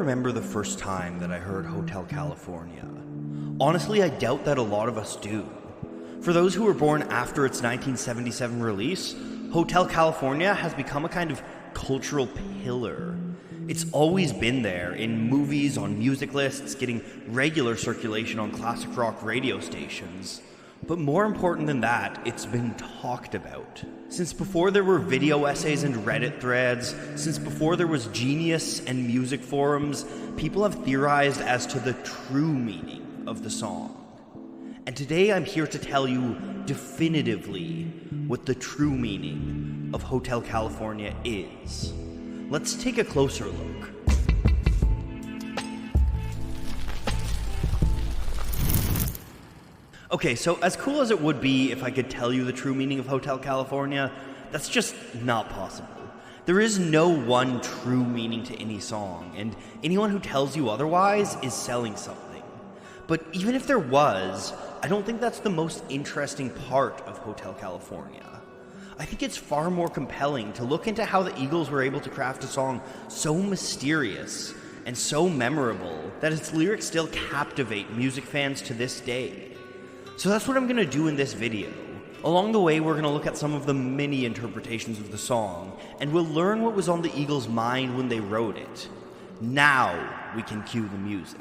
remember the first time that I heard Hotel California. Honestly, I doubt that a lot of us do. For those who were born after its 1977 release, Hotel California has become a kind of cultural pillar. It's always been there in movies, on music lists, getting regular circulation on classic rock radio stations. But more important than that, it's been talked about. Since before there were video essays and Reddit threads, since before there was Genius and music forums, people have theorized as to the true meaning of the song. And today I'm here to tell you definitively what the true meaning of Hotel California is. Let's take a closer look. Okay, so as cool as it would be if I could tell you the true meaning of Hotel California, that's just not possible. There is no one true meaning to any song, and anyone who tells you otherwise is selling something. But even if there was, I don't think that's the most interesting part of Hotel California. I think it's far more compelling to look into how the Eagles were able to craft a song so mysterious and so memorable that its lyrics still captivate music fans to this day. So that's what I'm going to do in this video. Along the way, we're going to look at some of the many interpretations of the song, and we'll learn what was on the Eagles' mind when they wrote it. Now we can cue the music.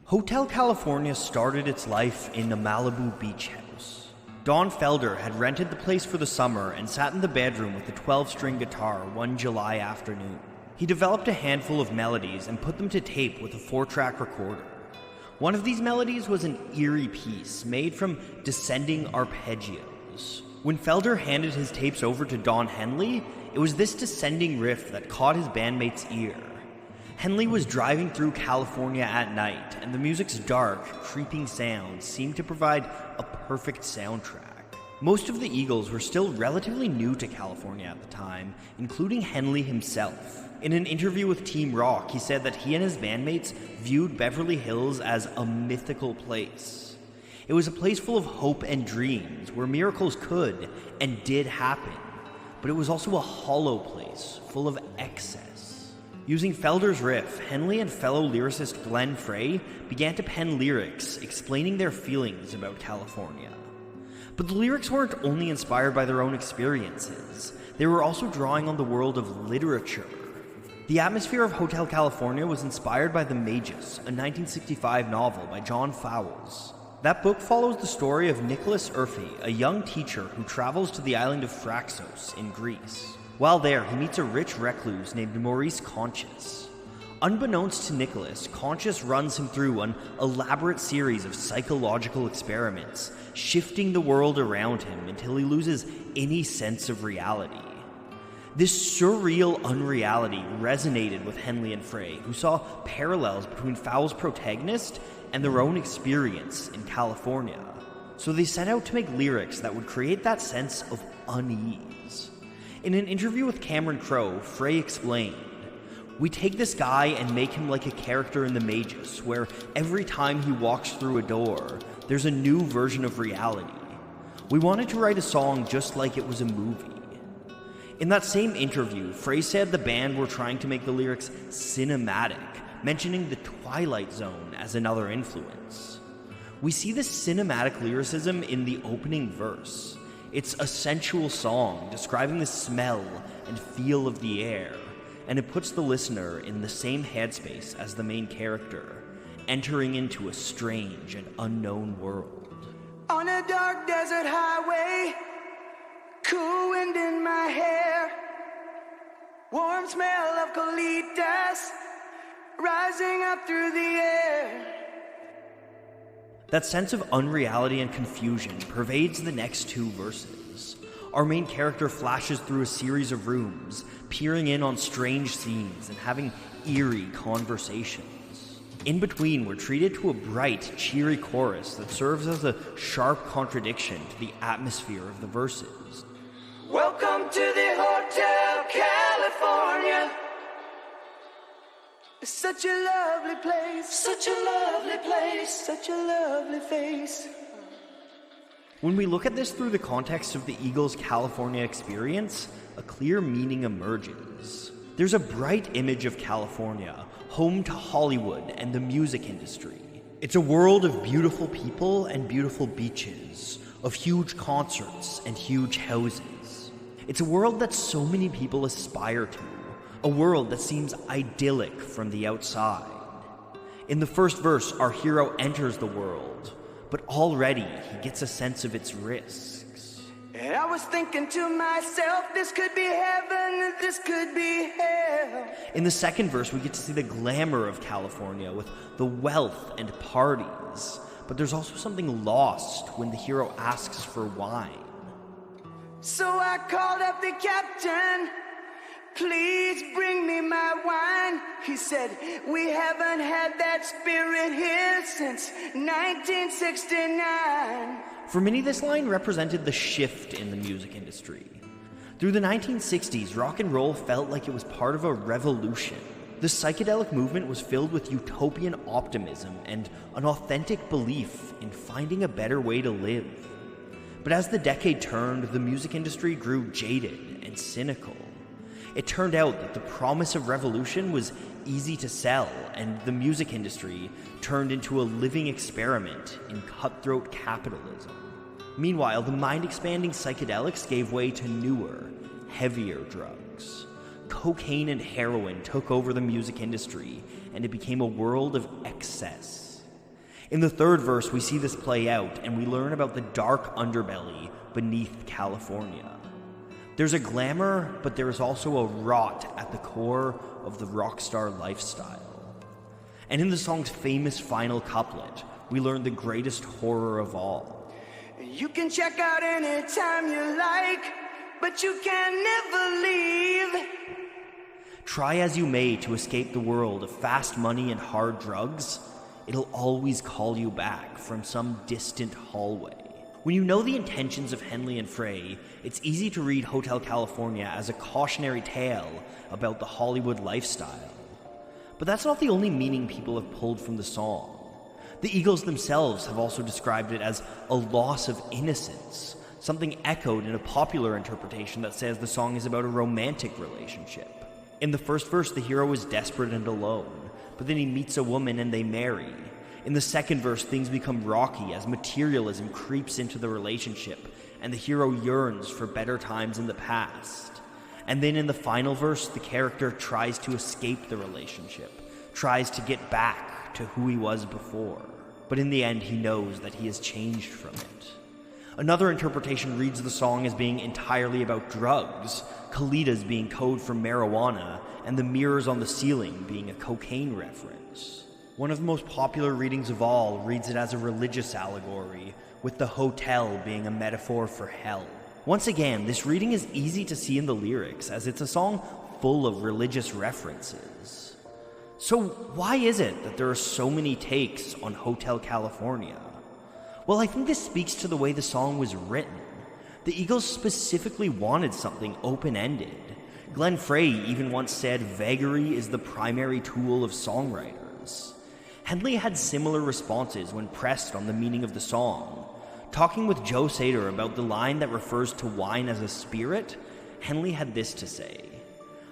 Hotel California started its life in a Malibu beach house. Don Felder had rented the place for the summer and sat in the bedroom with a 12-string guitar one July afternoon. He developed a handful of melodies and put them to tape with a 4-track recorder. One of these melodies was an eerie piece made from descending arpeggios. When Felder handed his tapes over to Don Henley, it was this descending riff that caught his bandmate's ear. Henley was driving through California at night, and the music's dark, creeping sounds seemed to provide a perfect soundtrack. Most of the Eagles were still relatively new to California at the time, including Henley himself. In an interview with Team Rock, he said that he and his bandmates viewed Beverly Hills as a mythical place. It was a place full of hope and dreams, where miracles could and did happen, but it was also a hollow place, full of excess. Using Felder's riff, Henley and fellow lyricist Glenn Frey began to pen lyrics explaining their feelings about California. But the lyrics weren't only inspired by their own experiences, they were also drawing on the world of literature. The atmosphere of Hotel California was inspired by The Magus, a 1965 novel by John Fowles. That book follows the story of Nicholas Urfi, a young teacher who travels to the island of Phraxos in Greece. While there, he meets a rich recluse named Maurice Conscious. Unbeknownst to Nicholas, Conscious runs him through an elaborate series of psychological experiments, shifting the world around him until he loses any sense of reality. This surreal unreality resonated with Henley and Frey, who saw parallels between Fowles' protagonist and their own experience in California. So they set out to make lyrics that would create that sense of unease. In an interview with Cameron Crowe, Frey explained, "We take this guy and make him like a character in The Magus, where every time he walks through a door, there's a new version of reality. We wanted to write a song just like it was a movie." In that same interview, Frey said the band were trying to make the lyrics cinematic, mentioning the Twilight Zone as another influence. We see this cinematic lyricism in the opening verse. It's a sensual song describing the smell and feel of the air, and it puts the listener in the same headspace as the main character, entering into a strange and unknown world. On a dark desert highway, cool wind in my hair, warm smell of colitas rising up through the air. That sense of unreality and confusion pervades the next two verses. Our main character flashes through a series of rooms, peering in on strange scenes and having eerie conversations. In between, we're treated to a bright, cheery chorus that serves as a sharp contradiction to the atmosphere of the verses. Welcome to the Hotel California. It's such a lovely place, such a lovely place, such a lovely face. When we look at this through the context of the Eagles' California experience, a clear meaning emerges. There's a bright image of California, home to Hollywood and the music industry. It's a world of beautiful people and beautiful beaches, of huge concerts and huge houses. It's a world that so many people aspire to, a world that seems idyllic from the outside. In the first verse, our hero enters the world, but already he gets a sense of its risks. And I was thinking to myself, this could be heaven, this could be hell. In the second verse, we get to see the glamour of California with the wealth and parties. But there's also something lost when the hero asks for wine. So I called up the captain, please bring me my wine. He said, we haven't had that spirit here since 1969. For many, this line represented the shift in the music industry. Through the 1960s, rock and roll felt like it was part of a revolution. The psychedelic movement was filled with utopian optimism and an authentic belief in finding a better way to live. But as the decade turned, the music industry grew jaded and cynical. It turned out that the promise of revolution was easy to sell, and the music industry turned into a living experiment in cutthroat capitalism. Meanwhile, the mind-expanding psychedelics gave way to newer, heavier drugs. Cocaine and heroin took over the music industry, and it became a world of excess. In the third verse, we see this play out, and we learn about the dark underbelly beneath California. There's a glamour, but there is also a rot at the core of the rock star lifestyle. And in the song's famous final couplet, we learn the greatest horror of all. You can check out anytime you like, but you can never leave. Try as you may to escape the world of fast money and hard drugs, it'll always call you back from some distant hallway. When you know the intentions of Henley and Frey, it's easy to read Hotel California as a cautionary tale about the Hollywood lifestyle. But that's not the only meaning people have pulled from the song. The Eagles themselves have also described it as a loss of innocence, something echoed in a popular interpretation that says the song is about a romantic relationship. In the first verse, the hero is desperate and alone, but then he meets a woman and they marry. In the second verse, things become rocky as materialism creeps into the relationship, and the hero yearns for better times in the past. And then in the final verse, the character tries to escape the relationship, tries to get back to who he was before. But in the end, he knows that he has changed from it. Another interpretation reads the song as being entirely about drugs, Colitas being code for marijuana, and the mirrors on the ceiling being a cocaine reference. One of the most popular readings of all reads it as a religious allegory, with the hotel being a metaphor for hell. Once again, this reading is easy to see in the lyrics, as it's a song full of religious references. So why is it that there are so many takes on Hotel California? Well, I think this speaks to the way the song was written. The Eagles specifically wanted something open-ended. Glenn Frey even once said vagary is the primary tool of songwriters. Henley had similar responses when pressed on the meaning of the song. Talking with Joe Sater about the line that refers to wine as a spirit, Henley had this to say.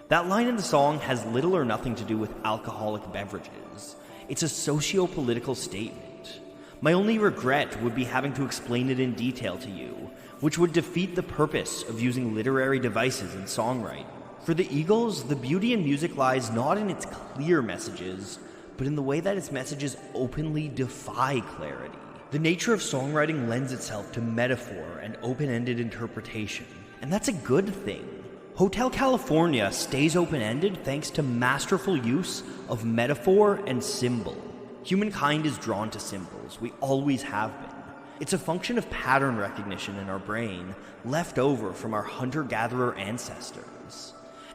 That line in the song has little or nothing to do with alcoholic beverages. It's a socio-political statement. My only regret would be having to explain it in detail to you, which would defeat the purpose of using literary devices in songwriting. For the Eagles, the beauty in music lies not in its clear messages, but in the way that its messages openly defy clarity. The nature of songwriting lends itself to metaphor and open-ended interpretation, and that's a good thing. Hotel California stays open-ended thanks to masterful use of metaphor and symbol. Humankind is drawn to symbols. We always have been. It's a function of pattern recognition in our brain, left over from our hunter-gatherer ancestors.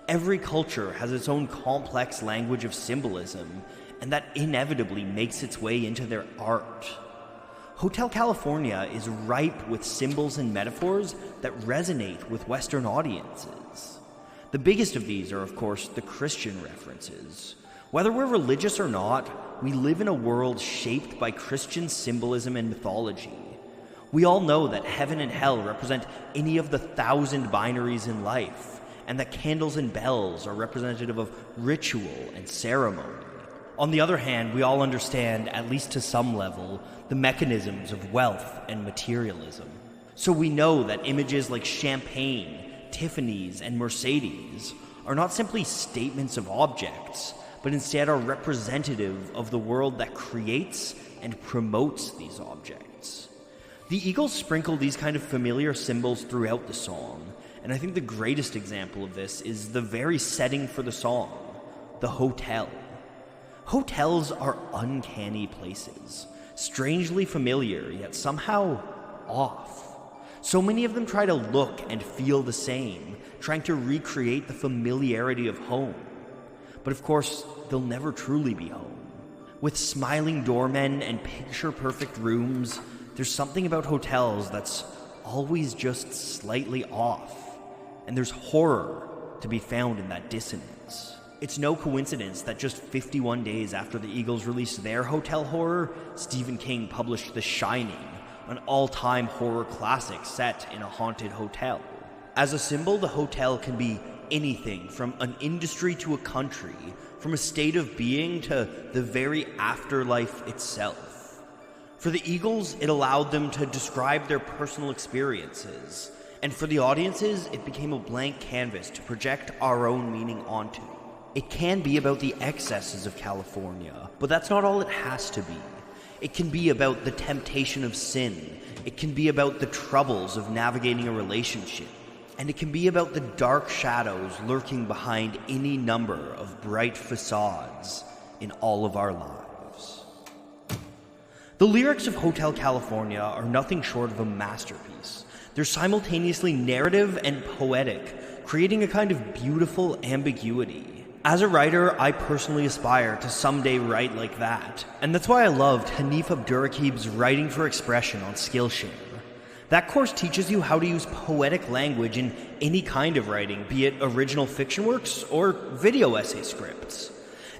Every culture has its own complex language of symbolism, and that inevitably makes its way into their art. Hotel California is ripe with symbols and metaphors that resonate with Western audiences. The biggest of these are, of course, the Christian references. Whether we're religious or not, we live in a world shaped by Christian symbolism and mythology. We all know that heaven and hell represent any of the 1,000 binaries in life, and that candles and bells are representative of ritual and ceremony. On the other hand, we all understand, at least to some level, the mechanisms of wealth and materialism. So we know that images like champagne, Tiffany's, and Mercedes are not simply statements of objects, but instead are representative of the world that creates and promotes these objects. The Eagles sprinkle these kind of familiar symbols throughout the song, and I think the greatest example of this is the very setting for the song, the hotel. Hotels are uncanny places, strangely familiar, yet somehow off. So many of them try to look and feel the same, trying to recreate the familiarity of home. But of course, they'll never truly be home. With smiling doormen and picture-perfect rooms, there's something about hotels that's always just slightly off, and there's horror to be found in that dissonance. It's no coincidence that just 51 days after the Eagles released their hotel horror, Stephen King published The Shining, an all-time horror classic set in a haunted hotel. As a symbol, the hotel can be anything from an industry to a country, from a state of being to the very afterlife itself. For the Eagles, it allowed them to describe their personal experiences, and for the audiences, it became a blank canvas to project our own meaning onto. It can be about the excesses of California, but that's not all it has to be. It can be about the temptation of sin. It can be about the troubles of navigating a relationship. And it can be about the dark shadows lurking behind any number of bright facades in all of our lives. The lyrics of Hotel California are nothing short of a masterpiece. They're simultaneously narrative and poetic, creating a kind of beautiful ambiguity. As a writer, I personally aspire to someday write like that, and that's why I loved Hanif Abdurraqib's Writing for Expression on Skillshare. That course teaches you how to use poetic language in any kind of writing, be it original fiction works or video essay scripts.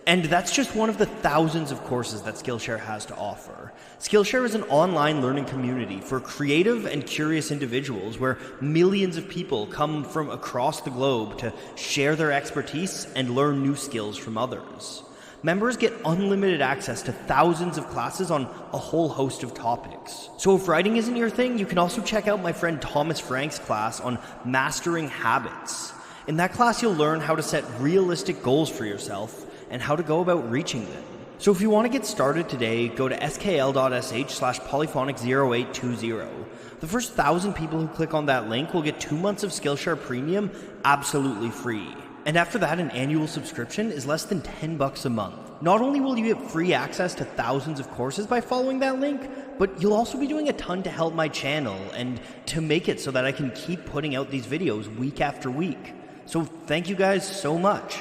And that's just one of the thousands of courses that Skillshare has to offer. Skillshare is an online learning community for creative and curious individuals where millions of people come from across the globe to share their expertise and learn new skills from others. Members get unlimited access to thousands of classes on a whole host of topics. So if writing isn't your thing, you can also check out my friend Thomas Frank's class on mastering habits. In that class, you'll learn how to set realistic goals for yourself and how to go about reaching them. So if you want to get started today, go to skl.sh/polyphonic0820. The first 1,000 people who click on that link will get 2 months of Skillshare Premium absolutely free. And after that, an annual subscription is less than $10 a month. Not only will you get free access to thousands of courses by following that link, but you'll also be doing a ton to help my channel and to make it so that I can keep putting out these videos week after week. So thank you guys so much.